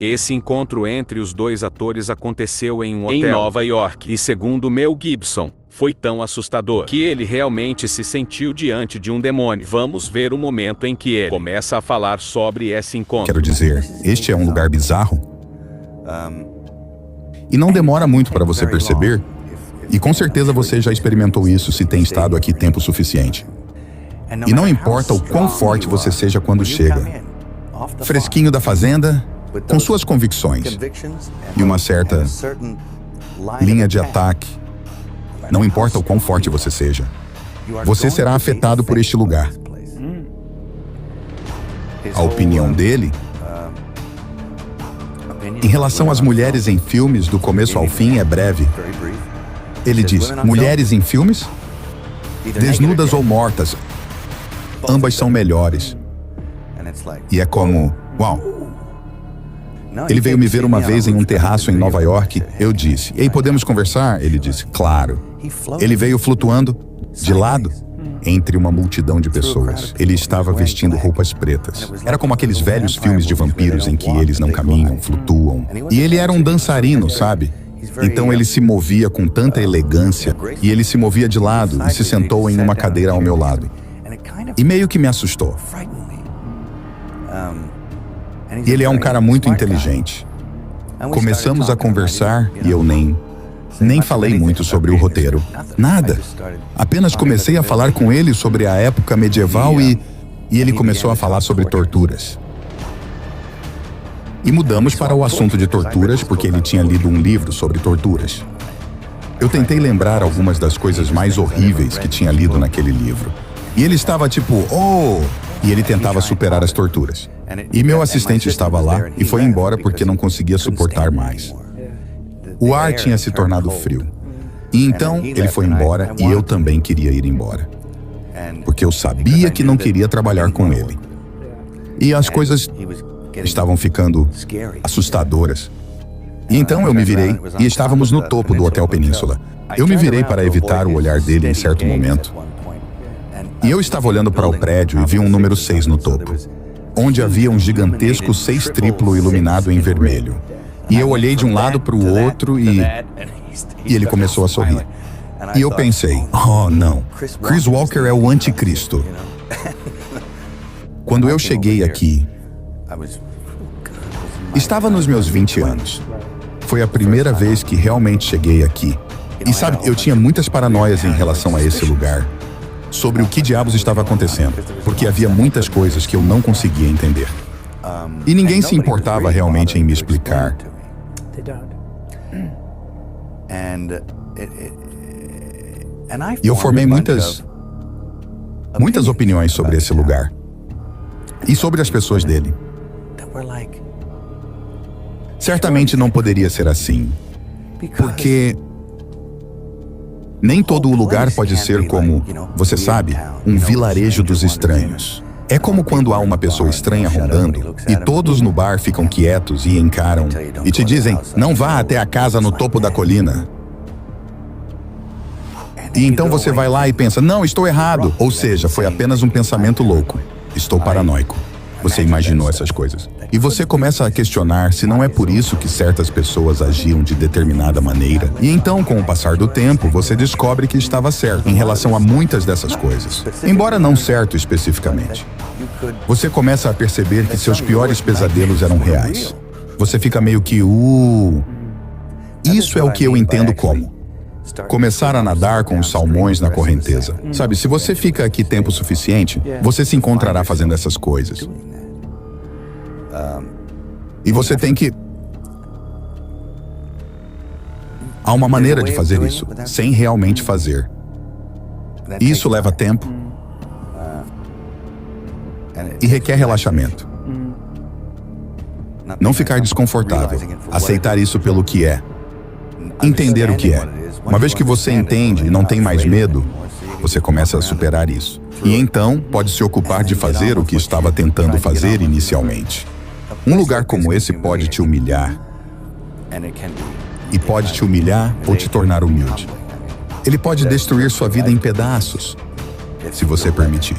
Esse encontro entre os dois atores aconteceu em um hotel em Nova York. E segundo Mel Gibson, foi tão assustador que ele realmente se sentiu diante de um demônio. Vamos ver o momento em que ele começa a falar sobre esse encontro. Quero dizer, este é um lugar bizarro. E não demora muito para você perceber. E com certeza você já experimentou isso se tem estado aqui tempo suficiente. E não importa o quão forte você seja quando chega. Fresquinho da fazenda, com suas convicções e uma certa linha de ataque. Não importa o quão forte você seja, você será afetado por este lugar. A opinião dele, em relação às mulheres em filmes do começo ao fim, é breve. Ele diz, mulheres em filmes? Desnudas ou mortas, ambas são melhores. E é como, uau. Ele veio me ver uma vez em um terraço em Nova York. Eu disse, ei, podemos conversar? Ele disse, claro. Ele veio flutuando de lado entre uma multidão de pessoas. Ele estava vestindo roupas pretas. Era como aqueles velhos filmes de vampiros em que eles não caminham, flutuam. E ele era um dançarino, sabe? Então ele se movia com tanta elegância e ele se movia de lado e se sentou em uma cadeira ao meu lado. E meio que me assustou. E ele é um cara muito inteligente. Começamos a conversar e eu nem falei muito sobre o roteiro. Nada. Apenas comecei a falar com ele sobre a época medieval e ele começou a falar sobre torturas. E mudamos para o assunto de torturas porque ele tinha lido um livro sobre torturas. Eu tentei lembrar algumas das coisas mais horríveis que tinha lido naquele livro. E ele estava tipo, oh! E ele tentava superar as torturas. E meu assistente estava lá e foi embora porque não conseguia suportar mais. O ar tinha se tornado frio. E então ele foi embora e eu também queria ir embora. Porque eu sabia que não queria trabalhar com ele. E as coisas estavam ficando assustadoras. E então eu me virei e estávamos no topo do Hotel Península. Eu me virei para evitar o olhar dele em certo momento. E eu estava olhando para o prédio e vi um número 6 no topo, onde havia um gigantesco 6 triplo iluminado em vermelho. E eu olhei de um lado para o outro e ele começou a sorrir. E eu pensei, oh não, Chris Walker é o anticristo. Quando eu cheguei aqui, estava nos meus 20 anos. Foi a primeira vez que realmente cheguei aqui. E sabe, eu tinha muitas paranoias em relação a esse lugar, sobre o que diabos estava acontecendo, porque havia muitas coisas que eu não conseguia entender. E ninguém se importava realmente em me explicar. E eu formei muitas opiniões sobre esse lugar. E sobre as pessoas dele. Certamente não poderia ser assim, porque nem todo o lugar pode ser como, você sabe, um vilarejo dos estranhos. É como quando há uma pessoa estranha rondando e todos no bar ficam quietos e encaram e te dizem, não vá até a casa no topo da colina. E então você vai lá e pensa, não, estou errado. Ou seja, foi apenas um pensamento louco. Estou paranoico. Você imaginou essas coisas. E você começa a questionar se não é por isso que certas pessoas agiam de determinada maneira. E então, com o passar do tempo, você descobre que estava certo em relação a muitas dessas coisas. Embora não certo especificamente. Você começa a perceber que seus piores pesadelos eram reais. Você fica meio que, Isso é o que eu entendo como começar a nadar com os salmões na correnteza. Sabe, se você fica aqui tempo suficiente, você se encontrará fazendo essas coisas. E você tem que... Há uma maneira de fazer isso, sem realmente fazer. E isso leva tempo. E requer relaxamento. Não ficar desconfortável. Aceitar isso pelo que é. Entender o que é. Uma vez que você entende e não tem mais medo, você começa a superar isso. E então, pode se ocupar de fazer o que estava tentando fazer inicialmente. Um lugar como esse pode te humilhar. E pode te humilhar ou te tornar humilde. Ele pode destruir sua vida em pedaços, se você permitir.